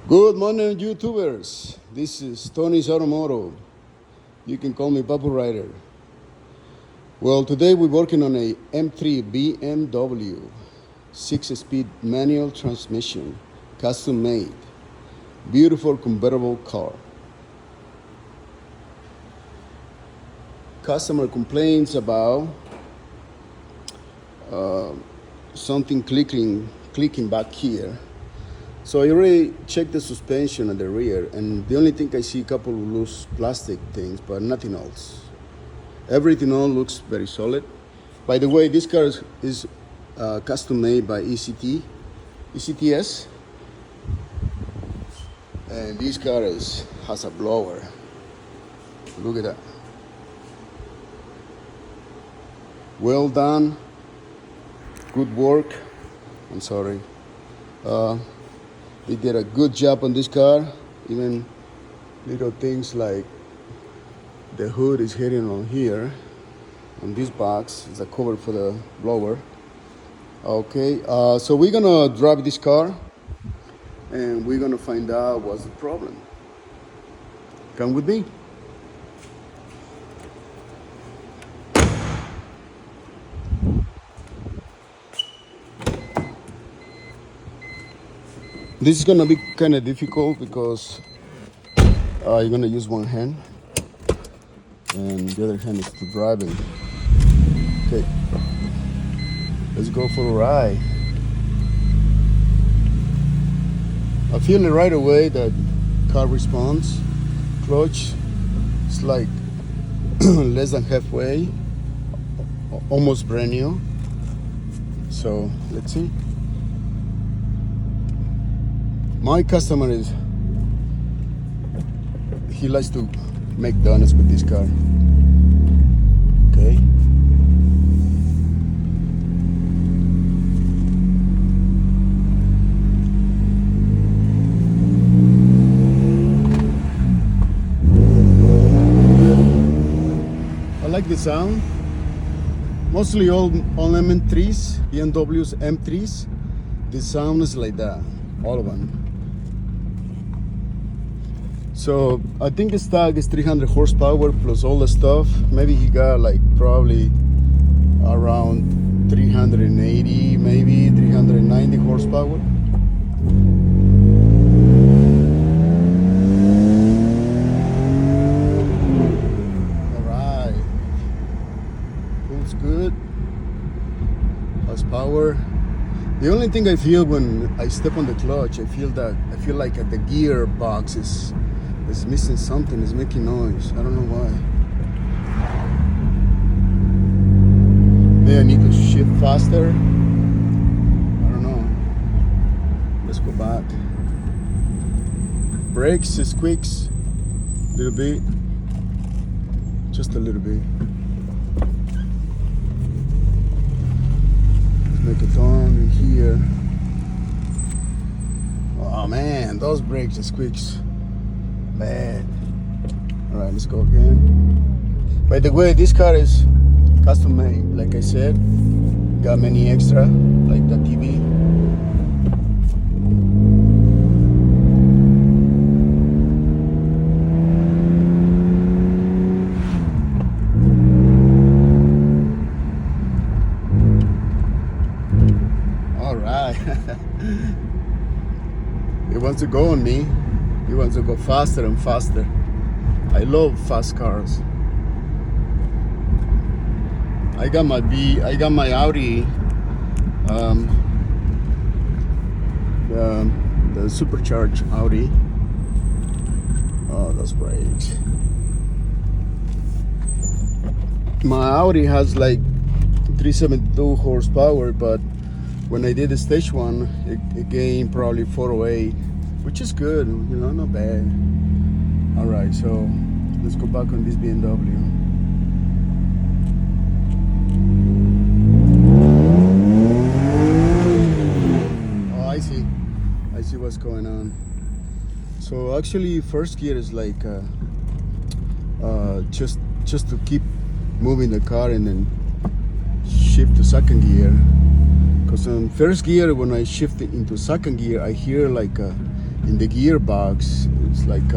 Good morning, YouTubers. This is Tony's Automotive. You can call me Papu Rider. Well, today we're working on a M3 BMW 6-speed manual transmission, custom made, beautiful convertible car. Customer complains about something clicking back here. So I already checked the suspension at the rear, and the only thing I see a couple of loose plastic things, but nothing else. Everything else looks very solid. By the way, this car is custom made by ECTS, and this car has a blower. Look at that. Well done. Good work. I'm sorry. They did a good job on this car. Even little things like the hood is hitting on here. On this box is a cover for the blower. Okay, so we're gonna drive this car and we're gonna find out what's the problem. Come with me. This is gonna be kind of difficult because you're gonna use one hand and the other hand is to driving. Okay, let's go for a ride. I feel it right away that car responds. Clutch is like less than halfway, almost brand new. So let's see. My customer he likes to make donuts with this car. Okay. I like the sound. Mostly all M3s, BMW's M3s, the sound is like that, all of them. So I think the stock is 300 horsepower plus all the stuff. Maybe he got like probably around 380, maybe 390 horsepower. All right, feels good. Has power. The only thing I feel when I step on the clutch, I feel like the gear box is missing something, is making noise. I don't know why. Maybe I need to shift faster. I don't know. Let's go back. Brakes, squeaks, a little bit. Just a little bit. Let's make a turn in here. Oh man, those brakes, squeaks. Bad. All right, let's go again. By the way, this car is custom made, like I said. Got many extra, like the TV. All right. It wants to go on me. He wants to go faster and faster. I love fast cars. I got my Audi, the supercharged Audi. Oh, that's great. My Audi has like 372 horsepower, but when I did the stage one, it gained probably 408. Which is good, not bad. All right, so let's go back on this BMW. Oh, I see what's going on. So actually, first gear is like just to keep moving the car and then shift to second gear. Because on first gear, when I shift it into second gear, I hear like in the gearbox, it's like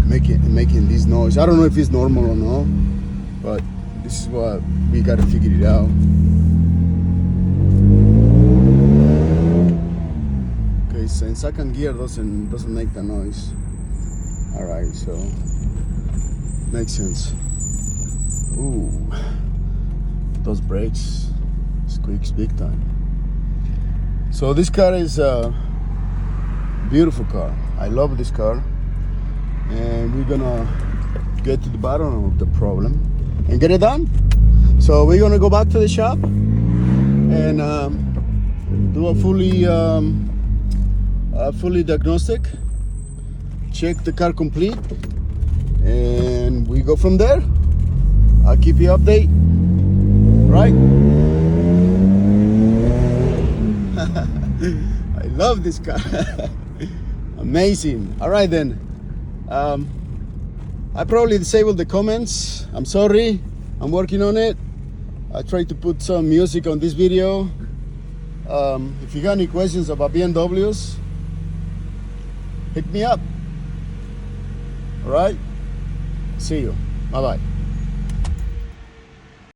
making this noise. I don't know if it's normal or not, but this is what we gotta figure it out. Okay, so in second gear doesn't make the noise. All right, so makes sense. Ooh, those brakes squeaks big time. So this car is a beautiful car. I love this car, and we're gonna get to the bottom of the problem and get it done. So we're gonna go back to the shop and do a fully diagnostic, check the car complete, and we go from there. I'll keep you update, right? I love this car. Amazing. All right then. I probably disabled the comments. I'm sorry. I'm working on it. I tried to put some music on this video. If you got any questions about BMWs, hit me up. All right. See you. Bye bye.